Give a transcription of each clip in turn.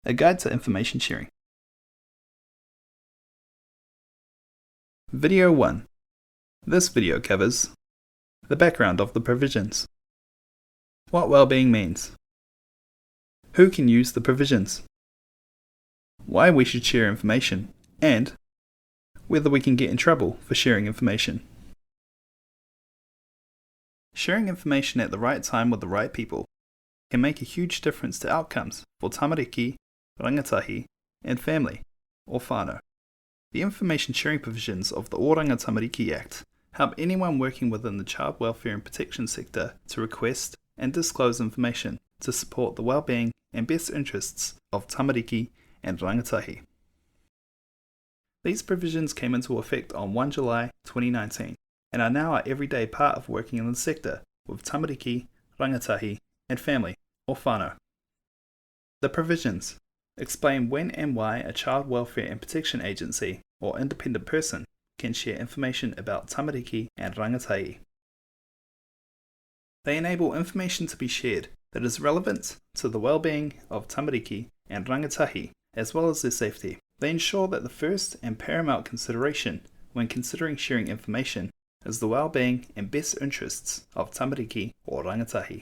A Guide to Information Sharing. Video 1. This video covers the background of the provisions, what well-being means, who can use the provisions, why we should share information, and whether we can get in trouble for sharing information. Sharing information at the right time with the right people can make a huge difference to outcomes for tamariki, rangatahi, and family, or whānau. The information sharing provisions of the Oranga Tamariki Act help anyone working within the child welfare and protection sector to request and disclose information to support the well-being and best interests of tamariki and rangatahi. These provisions came into effect on 1 July 2019 and are now an everyday part of working in the sector with tamariki, rangatahi, and family, or whānau. The provisions explain when and why a child welfare and protection agency or independent person can share information about tamariki and rangatahi. They enable information to be shared that is relevant to the well-being of tamariki and rangatahi as well as their safety. They ensure that the first and paramount consideration when considering sharing information is the well-being and best interests of tamariki or rangatahi.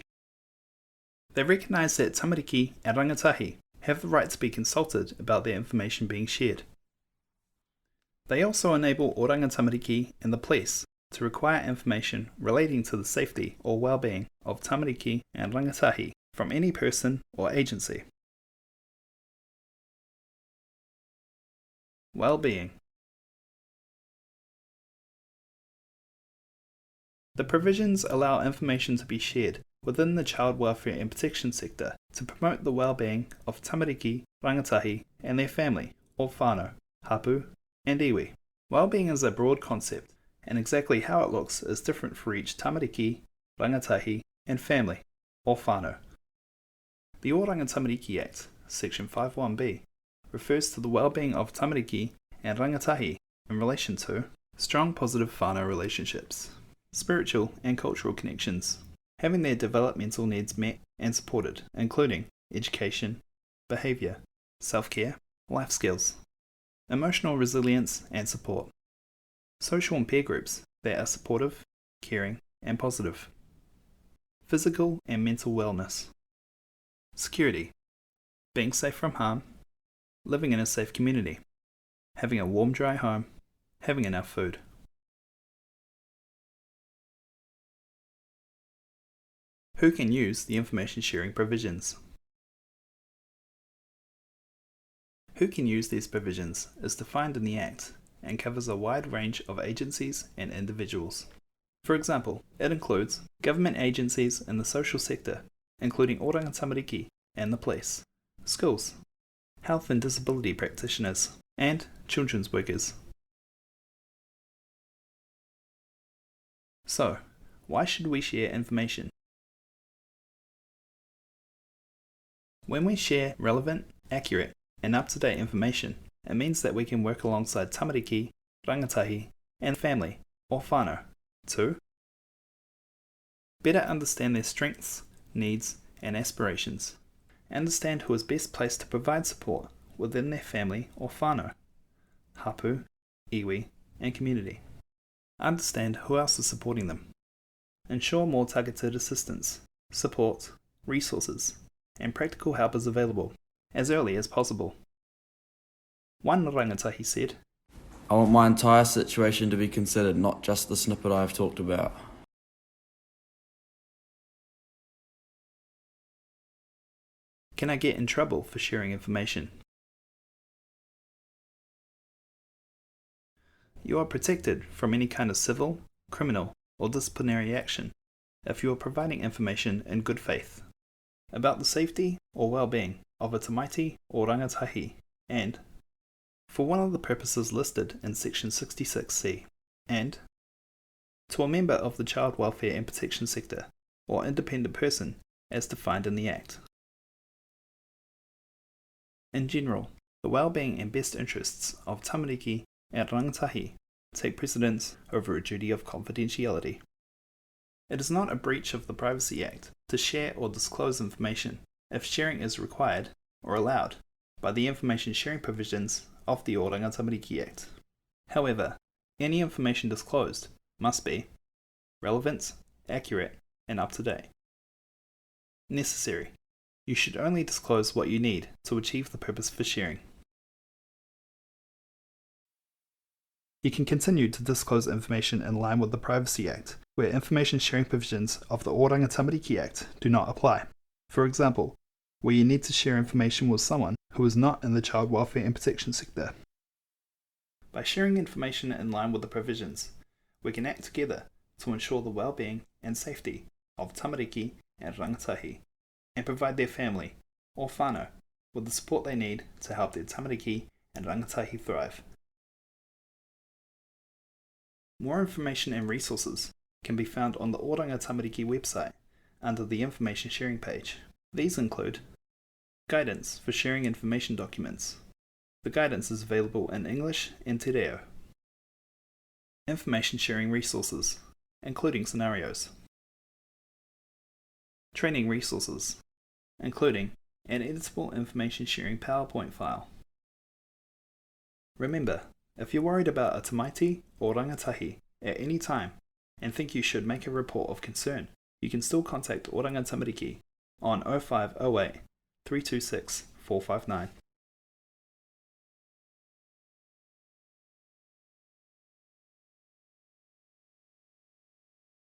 They recognise that tamariki and rangatahi have the right to be consulted about their information being shared. They also enable Oranga Tamariki and the police to require information relating to the safety or well-being of tamariki and rangatahi from any person or agency. Well-being. The provisions allow information to be shared within the child welfare and protection sector to promote the well-being of tamariki, rangatahi, and their family, or whānau, hapu, and iwi. Well-being is a broad concept, and exactly how it looks is different for each tamariki, rangatahi, and family, or whānau. The Oranga Tamariki Act, Section 51B, refers to the well-being of tamariki and rangatahi in relation to strong positive whānau relationships, spiritual and cultural connections, having their developmental needs met and supported, including education, behaviour, self-care, life skills, emotional resilience and support, social and peer groups that are supportive, caring and positive, physical and mental wellness, security, being safe from harm, living in a safe community, having a warm dry home, having enough food. Who can use the information sharing provisions? Who can use these provisions is defined in the Act and covers a wide range of agencies and individuals. For example, it includes government agencies in the social sector, including Oranga Tamariki and the police, schools, health and disability practitioners, and children's workers. So, why should we share information? When we share relevant, accurate, and up-to-date information, it means that we can work alongside tamariki, rangatahi, and family, or whānau, to better understand their strengths, needs, and aspirations, understand who is best placed to provide support within their family or whānau, hapu, iwi, and community, understand who else is supporting them, ensure more targeted assistance, support, resources, and practical help is available as early as possible. One rangatahi said, "I want my entire situation to be considered, not just the snippet I have talked about." Can I get in trouble for sharing information? You are protected from any kind of civil, criminal, or disciplinary action if you are providing information in good faith about the safety or well-being of a tamaiti or rangatahi, and for one of the purposes listed in Section 66C, and to a member of the child welfare and protection sector or independent person as defined in the Act. In general, the well-being and best interests of tamariki and rangatahi take precedence over a duty of confidentiality. It is not a breach of the Privacy Act to share or disclose information if sharing is required or allowed by the information sharing provisions of the Oranga Tamariki Act. However, any information disclosed must be relevant, accurate, and up to date. Necessary. You should only disclose what you need to achieve the purpose for sharing. You can continue to disclose information in line with the Privacy Act, where information sharing provisions of the Oranga Tamariki Act do not apply. For example, where you need to share information with someone who is not in the child welfare and protection sector. By sharing information in line with the provisions, we can act together to ensure the well-being and safety of tamariki and rangatahi, and provide their family, or whānau, with the support they need to help their tamariki and rangatahi thrive. More information and resources can be found on the Oranga Tamariki website under the Information Sharing page. These include guidance for sharing information documents. The guidance is available in English and te reo. Information sharing resources, including scenarios. Training resources, including an editable information sharing PowerPoint file. Remember, if you're worried about a tamaiti or rangatahi at any time and think you should make a report of concern, you can still contact Oranga Tamariki on 0508 326 459.